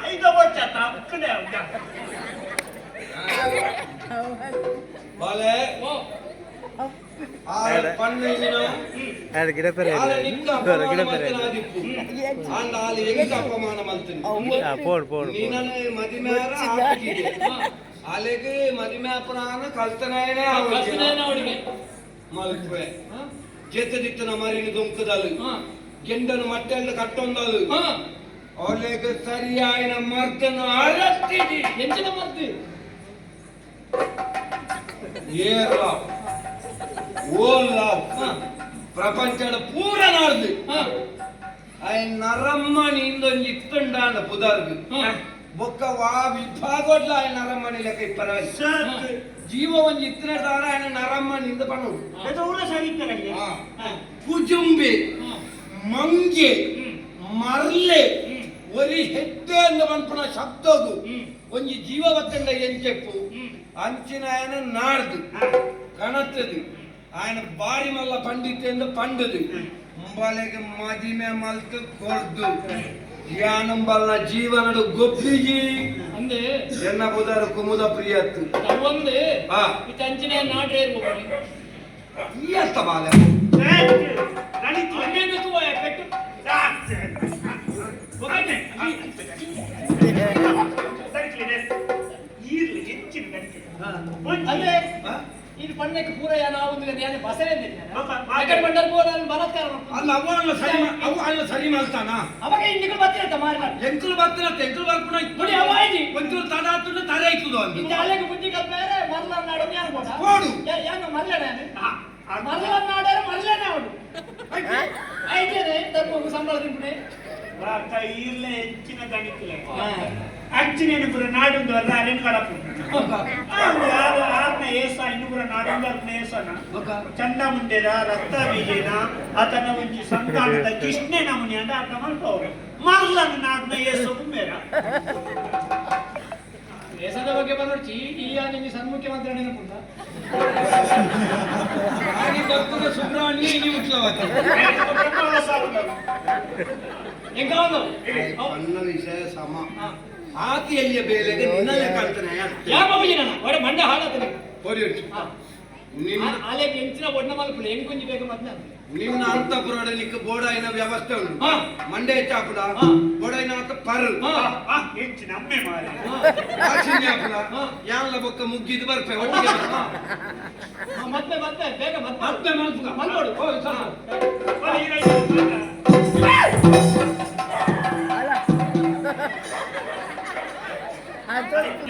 ಇದು ಬಚ್ಚ ತಕ್ಕನೆ ಉಂಟ ಬಾಲೆ ಅಪಮಾನ ಮಾಡ್ತೀನಿ ಅಲೆಗೆ ಮದಿಮೆ ಅಪರಾನ ಕಲ್ತನೇನೆ ಮಲ್ಪೆ ಜೆತ್ತದಿತ್ತನ ಮರಿನ ದುಂಕದಲು ಗೆಂಡನು ಮಟ್ಟೆಲ್ಲ ಕಟ್ಟೊಂದಲು ಅವಳಿಗೆ ಸರಿಯಾಯಿನ ಮರ್ದನ್ನು ಅರಸ್ತಿದಿ ಎಂಚಿನ ಮರ್ದಿ ಏರ್ಲ ಓಲ್ಲ ಪ್ರಪಂಚದ ಪೂರ ನಾಡ್ದು ಆಯ್ ನರಮ್ಮನಿ ಇಂದೊಂದು ಇತ್ತುಂಡ ಪುದರ್ದು ಬೊಕ್ಕ ವಾ ವಿಭಾಗೋಡ್ಲ ಆಯ್ ನರಮ್ಮನಿ ಲೆಕ್ಕ ಇಪ್ಪರ ಜೀವ ಒಂದು ಇತ್ತನೇ ದಾರ ಆಯನ ನರಮ್ಮನಿಂದ ಪಣೋಡು ಕುಜುಂಬೆ ಮಂಗೆ ಮರ್ಲೆ ಒರಿ ಹೆಡ್ಡೆ ಅಂದ ಮನ್ಪುನ ಶಬ್ದದು ಒಂಜಿ ಜೀವ ಬತ್ತಂಡ ಎಂಚೆಪ್ಪು ಅಂಚಿನ ಆಯನ ನಾಡ್ದು ಕಣತ್ತದು ಆಯನ ಬಾರಿ ಮಲ್ಲ ಪಂಡಿತ ಎಂದು ಪಂಡದು ಮುಂಬಾಲೆಗೆ ಮದಿಮೆ ಮಲ್ತು ಕೊಡ್ದು ಯಾನಂಬಲ್ನ ಜೀವನಡು ಗೊಬ್ಬಿಜಿ ಅಂದೆ ಎನ್ನ ಬುಧರು ಕುಮುದ ಪ್ರಿಯತ್ತು ಒಂದೇ ಅಂಚಿನ ನಾಡ್ರೆ ಈ ಅರ್ಥ ಬಾಲೆ ಇದು ಪಣ್ಣಕ್ಕೆ ಪೂರ ನಾವು ಬಸರೆ ಅಲ್ಲ ಅವ ಸರಿ ಮಾಡ್ತಾನ ಅವಾಗ ಇಂದಿಗೂ ಬರ್ತಿರತ್ತ ಮಾರಿ ಎಂಕುಲು ಬರ್ತಿರತ್ತ ಎಂಕುಲು ಬರ್ಪುನ ನೋಡಿ ಅವಾಯ್ತು ಒಂಚೂರು ತಡ ಆತುಂಡು ತರೆ ಇಕ್ಕುದು ಅಂತ ಅಲ್ಲಿಗೆ ಬುದ್ಧಿ ಕಲ್ಪೇರೆ ಮರ್ಲ ನಾಡು ಯಾರು ಕೋಡು ಹೆಂಗ ಮರ್ಲೇನೆ ಮರ್ಲ ನಾಡಾರೆ ಮರ್ಲೇನೆ ಅವಳು ಐತೇನೆ ತಪ್ಪು ಸಂಬಳ ತಿಂಪುಣೆ ಈರ್ಲೆ ಹೆಚ್ಚಿನ ಗಣಿತಲೆ ಅಂಚಿನ ಪುರ ನಾಡೊಂದು ಅಲ್ಲ ಅರೇನು ಕಡಪು ಆರ್ನ ಏಸ ಇನ್ನುಪುರ ನಾಡೊಂದು ಅರ್ನ ಏಸನ ಚಂಡ ಮುಂಡೆದ ರಕ್ತ ಬೀಜೇನ ಆತನ ಒಂಜಿ ಸಂತಾನದ ಕೃಷ್ಣನ ಮುನಿ ಅಂತ ಅರ್ಥ ಮಾಡ್ಕೋರು ಮರ್ಲನ ನಾಡ್ನ ಏಸು ಮೇರ ದೇಶದ ಬಗ್ಗೆ ಬಂದೋಡ್ಚಿ ಈಗ ನಿಮಗೆ ಸನ್ಮುಖ್ಯಮಂತ್ರಿ ನೆನಪುಂಟ ಸುಬ್ರಹ್ಮಣ್ಯ ಅನ್ನ ವಿಷಯ ಸಮ ಆತಿಯಲ್ಲಿಯ ಬೇಲೆಗೆ ನಿನ್ನಲೆ ಕಾಣ್ತಾನೆ ಯಾವ ಒಡೆ ಮಂಡ ಹಾಳಾತನೆ ಆಲೆಗೆ ಎಂಚಿನ ಒಣ್ಣ ಮಲ್ಪುಲೆ ಹೆಂಗ್ ಕುಂಜಿ ಬೇಕು ಮತ್ತೆ ನಿನ್ನ ಅಂತಪುರಡಲಿಕ್ಕೆ ಬೋಡಾಯಿನ ವ್ಯವಸ್ಥೆ ಉಂಟು ಮಂಡೆ ಚಾಪುಡ ಬೋಡಾಯಿನ ಅಂತ ಪರ್ ಹೆಚ್ಚಿನ ಅಮ್ಮೆ ಮಾರಿ ಆಚಿನ್ಯಾಪುಡ ಯಾನ್ಲ ಬೊಕ್ಕ ಮುಗ್ಗಿದ್ದು ಬರ್ಪೆ ಒಟ್ಟಿಗೆ ಮತ್ತೆ ಮತ್ತೆ ಬೇಗ ಮತ್ತೆ ಮಲ್ಪುಗ ಮಲ್ಪೋಡು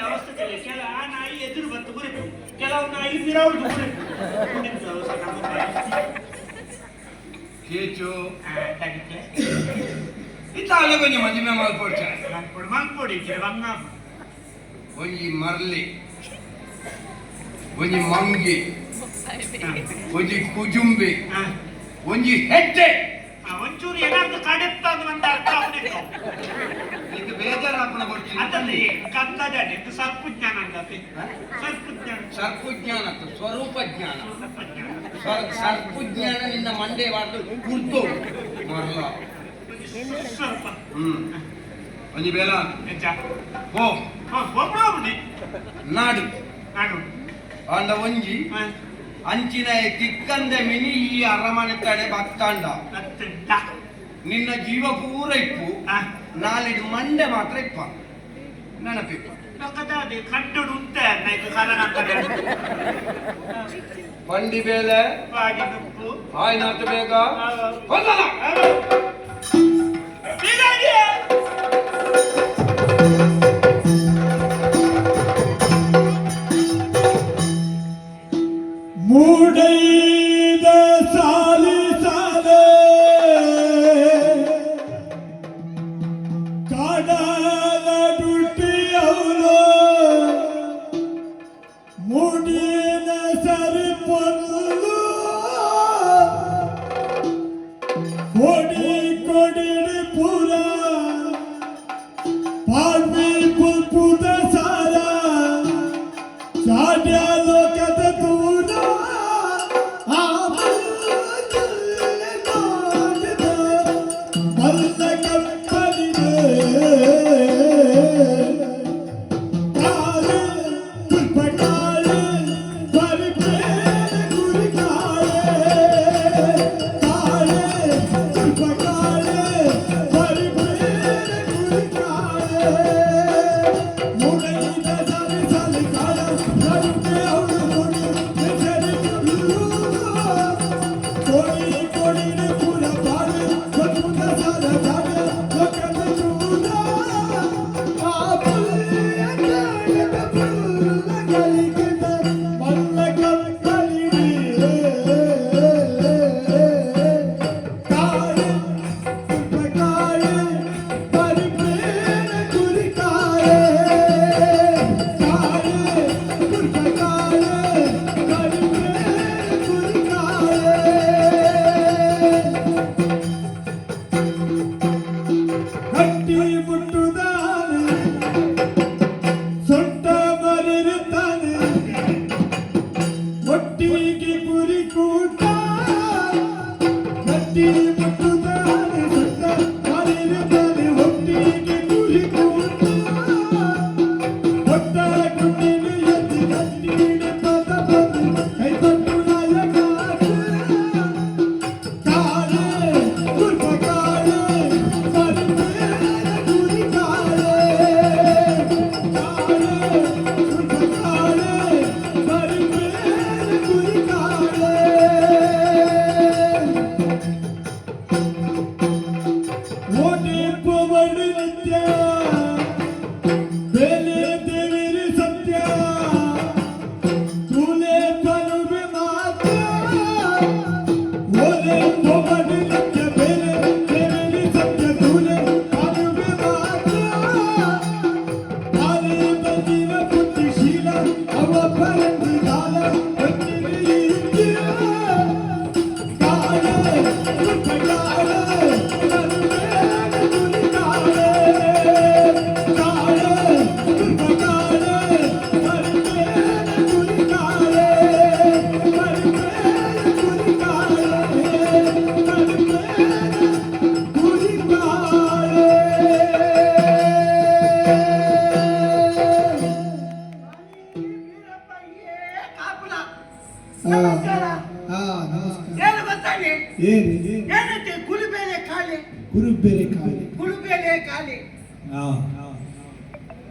ಅವಸ್ಥೆ ಕೆಲ ನಾಯಿ ಎದುರು ಬಂತು ಗುರಿತು ಕೆಲವು ನಾಯಿ ಬಿರೌದು ಗುರಿತು ಕೇಚು ಇತ್ತಾಲೆ ಕೊಂಚ ಮದಿಮೆ ಮಲ್ಪೊಡ್ಚ ಮಲ್ಪೊಡಿ ಬಂಗ ಒಂಜಿ ಮರ್ಲಿ ಒಂಜಿ ಮಂಗಿ ಒಂಜಿ ಕುಜುಂಬಿ ಒಂಜಿ ಹೆಡ್ಡೆ ಒಂಚೂರು ಏನಾದ್ರು ಕಡೆತ್ತದು ಅಂತ ಅರ್ಥ ಅವನಿಗೆ ಇದು ಬೇಜಾರಾಪಣ ಬರ್ತೀನಿ ಅದನ್ನೇ ಕತ್ತದ ಇದು ಸರ್ಪಜ್ಞಾನ ಅಂತ ಸರ್ಪಜ್ಞಾನ ಸ್ವರೂಪ ಜ್ಞಾನ ಸರ್ಪಜ್ಞಾನ ನಿನ್ನ ಮಂಡೆ ವಾರ್ದು ಕುರ್ತು ಮರಲ ಒಂಜಿ ಬೇಲ ಓ ನಾಡು ನಾಡು ಅಂಡ ಒಂಜಿ ಅಂಚಿನ ತಿಕ್ಕಂದೆ ಮಿನಿ ಈ ಅರಮನೆ ತಡೆ ಭಕ್ತಾಂಡ ನಿನ್ನ ಜೀವ ಪೂರ ಇಪ್ಪು ನಾಲಿಡು ಮಂಡೆ ಮಾತ್ರ ಇಪ್ಪ ನೆನಪಿಪ್ಪ ಕಟ್ಟುಡು ಉಂಟೆ ಬಂಡಿ ಬೇಲೆ ಆಯ್ನಾತ ಬೇಗ ಮೂಡೈದ ಸಾಲಿ ಸಾಲೆ ಕಾಡಾಲ ಡುಟ್ಟಿಯವಳು ಮೂಡಿನ ಸರಿ ಪೊಲ್ಲು ಕೊಡಿ ಕೊಡಿಡಿ ಪುರ ಪಾಡ್ವಿ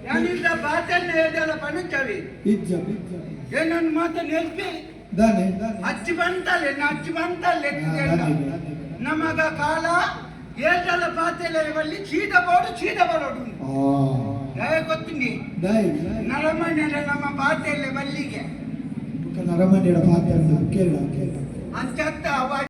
ಯಾನಿಲ್ಲ ಬಾತನ್ನ ಹೇಳ್ದಲ್ಲ ಪಣುಚವಿ ಏನನ್ನು ಮಾತ ನೆಲ್ಪಿ ಅಚ್ಚಿ ಬಂತಲ್ಲ ನಮಗ ಕಾಲ ಏಟಲ ಪಾತೆಯಲ್ಲಿ ಚೀದ ಬರೋಡು ಗೊತ್ತೀನಿ ನರಮಣ್ಣ ನಮ್ಮ ಪಾತೆಯಲ್ಲಿ ಬಲ್ಲಿಗೆ ನರಮಣ್ಣ ಪಾತ್ರ ಅಂಚತ್ತ ಅವ